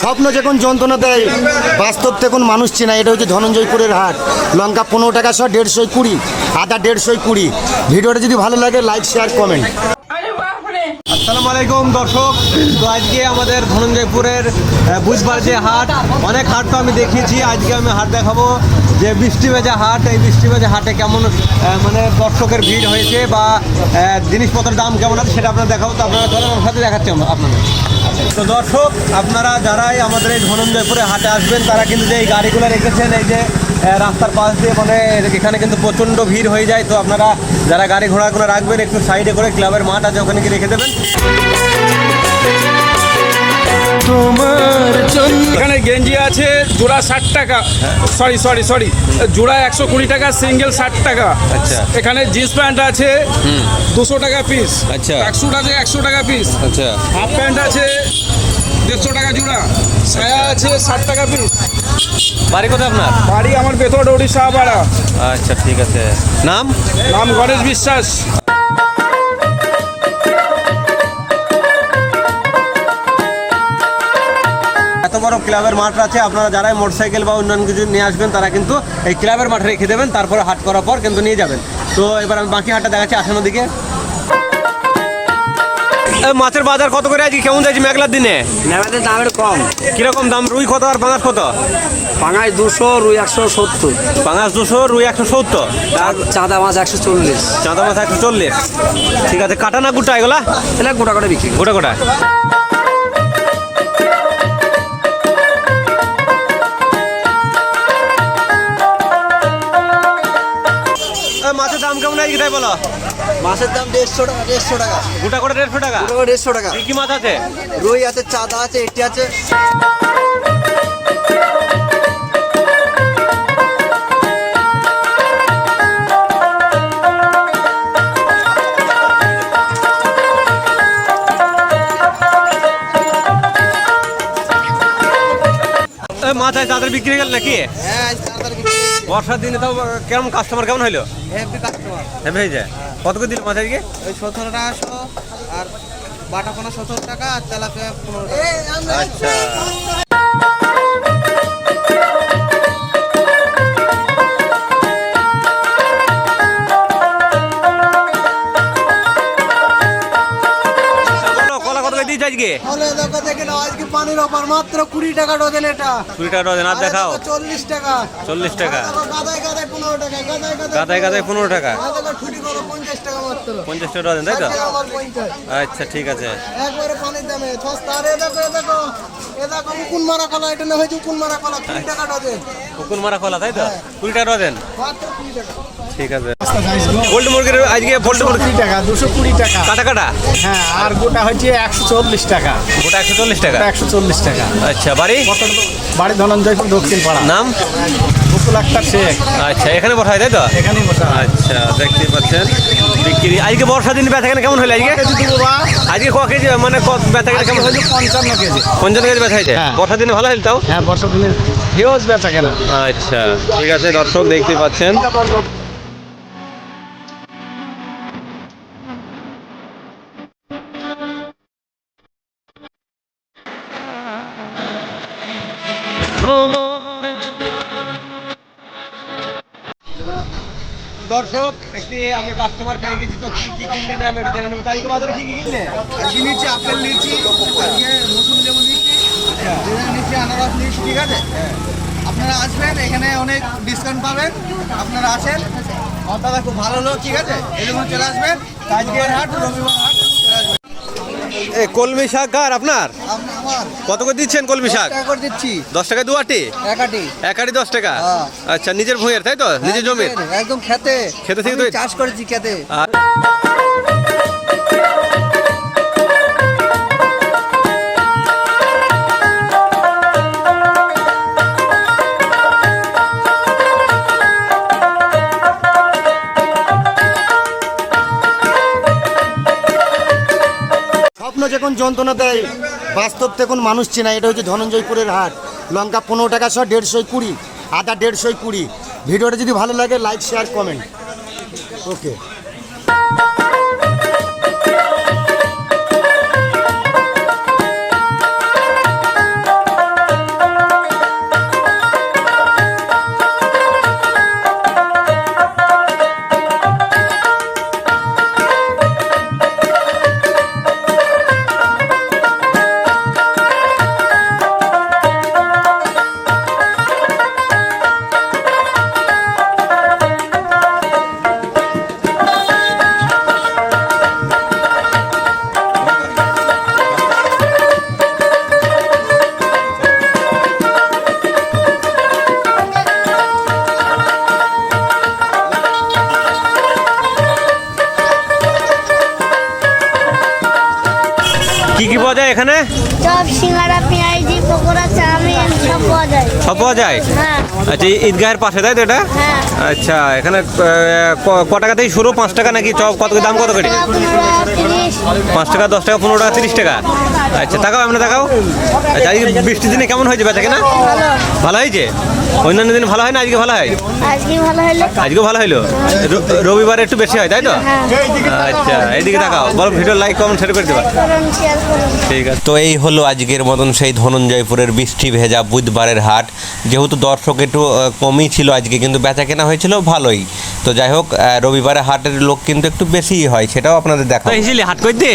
স্বপ্ন যখন যন্ত্রণা দেয়, বাস্তব তখন মানুষ চেনা। এটা হচ্ছে ধনঞ্জয়পুরের হাট। লঙ্কা 15 টাকা শো, 150 20, আদা 150 20। ভিডিওটা যদি ভালো লাগে লাইক শেয়ার কমেন্ট। আসসালামু আলাইকুম দর্শক, তো আজকে আমাদের ধনঞ্জয়পুরের বুধবার যে হাট, অনেক হাট তো আমি দেখিয়েছি। আজকে আমি হাট দেখাবো যে বৃষ্টি ভেজা হাট। এই বৃষ্টি ভেজা হাটে কেমন মানে দর্শকের ভিড় হয়েছে বা জিনিসপত্রের দাম কেমন আছে সেটা আপনারা দেখাবো। তো আপনারা চলেন আমার সাথে দেখাচ্ছি আপনাদের। তো দর্শক, আপনারা যারাই আমাদের এই ধনঞ্জয়পুরে হাটে আসবেন তারা কিন্তু যে এই গাড়িগুলো রেখেছেন এই যে রাস্তার পাশ দিয়ে, মানে এখানে কিন্তু প্রচণ্ড ভিড় হয়ে যায়। তো আপনারা যারা গাড়ি ঘোড়াগুলো রাখবেন একটু সাইডে করে, ক্লাবের মাঠ আছে ওখানে গিয়ে রেখে দেবেন। এখানে গেঞ্জি আছে জোড়া 60 টাকা, সরি জোড়া 120 টাকা, সিঙ্গেল 60 টাকা। আচ্ছা। এখানে জিন্স প্যান্ট আছে 200 টাকা পিস। আচ্ছা। ট্র্যাকস্যুট আছে 100 টাকা পিস। আচ্ছা। হাফ প্যান্ট আছে 150 টাকা জোড়া। সায়া আছে 60 টাকা পিস। বাড়ি কোথায় আপনার? বাড়ি আমার বেথর ওড়িশা পাড়া। আচ্ছা, ঠিক আছে। নাম? নাম গণেশ বিশ্বাস। এত বড় ক্লাবের মাঠ আছে, আপনারা যারাই মোটরসাইকেল বা অন্যান্য কিছু নিয়ে আসবেন তারা কিন্তু এই ক্লাবের মাঠে রেখে দেবেন, তারপরে হাট করার পর কিন্তু নিয়ে যাবেন। তো এবার আমি বাকি হাটটা দেখাচ্ছি, আসানোর দিকে। মাছের বাজার কত করে আজকে, কেমন যাচ্ছে মেঘলার দিনে? নেবাদের দাম একটু কম। কিরকম দাম? রুই কত আর পাঙাশ কত? পাঙাশ 200, রুই 170, পাঙাশ 200, রুই 170, আর চাঁদা মাছ 140। চাঁদা মাছ 140। ঠিক আছে। কাটা না গোটা এগুলা? তাহলে গোটা করে বিক্রি। গোটা গোটা। মাছের দাম কেমন আজকে তাই বলো? মাছের দাম 150 টাকা, 150 টাকা, গোটা করে 150 টাকা। 150 টাকা। কি কি মাছ আছে? রুই আছে, চাঁদা আছে, এটি আছে। মাছ আছে তাদের বিক্রি হয়ে গেল নাকি? হ্যাঁ, চাঁদার বিক্রি হয়েছে। বর্ষার দিনে তো কেমন কাস্টমার কেমন হইলো? Heavy customer. হেভি হয়ে যায়। কত করে দিল মাছ আজকে? ওই 17 টাকা শো, আর বাটাপোনা 17 টাকা, আর তেলাপিয়া 15 টাকা। আচ্ছা। কলা কত করে দিয়েছে আজকে? হলে দেখো, দেখে নাও, আজকে পানির অফার মাত্র 20 টাকা ডজন। এটা 20 টাকা ডজন। আর দেখাও। 40 টাকা। 40 টাকা। গাদায় গাদায় 15 টাকা, গাদায় গাদায় 15 টাকা। ছুটি করো 50 টাকা মাত্র। 50 টাকা ডজন, তাই তো? আমার 50। আচ্ছা, ঠিক আছে। একবারে পানির দামে সস্তা। আর এ দেখো, উকুন মারা কলা, এটা না হয়েছে উকুন মারা কলা, 20 টাকা ডজন। পুকুর মারা কলা, তাই তো? 20 টাকা ডজন। মাত্র 20 টাকা। ঠিক আছে। গোল্ড মুরগির আজকে গোল্ড মুরগি 220 টাকা, 220 টাকা। কাটা কাটা। হ্যাঁ, আর গোটা হচ্ছে 140 টাকা। গোটা 140 টাকা। 140 টাকা। আচ্ছা। বাড়ি? বাড়ি ধনঞ্জয়পুর দক্ষিণ পাড়া। নাম? বকুল আক্তার শেখ। আচ্ছা, এখানে বসা হয় তাই তো? এখানেই বসা। আচ্ছা, দেখতে পাচ্ছেন বিক্রি। আজকে বর্ষা দিন বেচা কেনা কেমন হলো আজকে? আজকে ক কেজি, মানে বেচা কেনা কেমন হলো? 55 কেজি। 55 কেজি বেচা হয়েছে। হ্যাঁ। বর্ষা দিনে ভালো হলো তাও? হ্যাঁ, বর্ষা দিনে হিউজ বেচা কেনা। আচ্ছা, ঠিক আছে দর্শক, দেখতে পাচ্ছেন। দর্শক, একটি আমি কাস্টমার পেয়ে গেছি। তো কি কি কিনলেন আমি একটু জেনে নেবো। তারিখে বাজারে কি কি কিনলেন? আজকে নিচে আপেল নিচ্ছি, আজকে মৌসুমি লেবু নিচ্ছি, নিচে আনারস নিচ্ছি। ঠিক আছে, আপনারা আসবেন, এখানে অনেক ডিসকাউন্ট পাবেন। আপনারা আসেন, দাদা খুব ভালো লোক। ঠিক আছে, এরকম চলে আসবেন। আজকের হাট রবিবার হাট, চলে আসবেন। এই কলমি শাক কার আপনার? আমার কত করে দিচ্ছেন কলমি শাক? 10 টাকা করে দিচ্ছি, 10 টাকায় 2 আটি? একাটি। এক আটি 10 টাকা। হ্যাঁ। আচ্ছা, নিজের ভুঁইয়ের তাই তো? নিজের জমির? একদম খেতে। খেতে থেকে আমি তৈরি? চাষ করেছি খেতে। আর স্বপ্ন যখন যন্ত্রণা দেয়, বাস্তব তখন মানুষ চেনা। এটা হচ্ছে ধনঞ্জয়পুরের হাট। লঙ্কা 15 টাকা শো, 150 20, আদা 150 20। ভিডিওটা যদি ভালো লাগে লাইক শেয়ার কমেন্ট। ওকে। পাওয়া যায় এখানে? চপ সিঙ্গারা পেঁয়াজি পকোড়া চাউমিন সব পাওয়া যায়। সব পাওয়া যায়? হ্যাঁ আচ্ছা, এই ঈদগাহের পাশে তাই তো এটা? হ্যাঁ। আচ্ছা, এখানে ক টাকা থেকে শুরু? 5 টাকা নাকি চপ? কত দাম কত করে? 5 টাকা, 10 টাকা, 15 টাকা, 30 টাকা। আচ্ছা, তাকাও আমরা তাকাও। আচ্ছা, আজকে বৃষ্টির দিনে কেমন হয়েছে বেচা কেনা? ভালো হয়েছে? অন্যান্য দিন ভালো হয় না, আজকে ভালো হয়? আজকে ভালো হলো। আজকেও ভালো হলো। রবিবারে একটু বেশি হয় তাই তো? আচ্ছা, এইদিকে তাকাও, বলো ভিডিও লাইক কমেন্ট শেয়ার করে দেবা। শেয়ার করুন। ঠিক আছে। তো এই হলো আজকের মতন সেই ধনঞ্জয়পুরের বৃষ্টি ভেজা বুধবারের হাট। যেহেতু দর্শক একটু কমই ছিল আজকে, কিন্তু বেচা কেনা হয়েছিল ভালোই। তো যাই হোক, রবিবারে হাটের লোক কিন্তু একটু বেশিই হয়, সেটাও আপনাদের দেখা হাট করতে।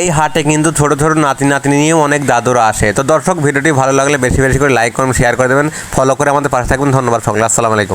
এই হাটে কিন্তু ছোট ছোট নাতি নাতনি নিয়েও অনেক দাদুরা আসে। তো দর্শক, ভিডিওটি ভালো লাগলে বেশি বেশি করে লাইক করুন, শেয়ার করে দেবেন, ফলো করে আমাদের পাশে থাকবেন। ধন্যবাদ সকলে, আসসালামু আলাইকুম।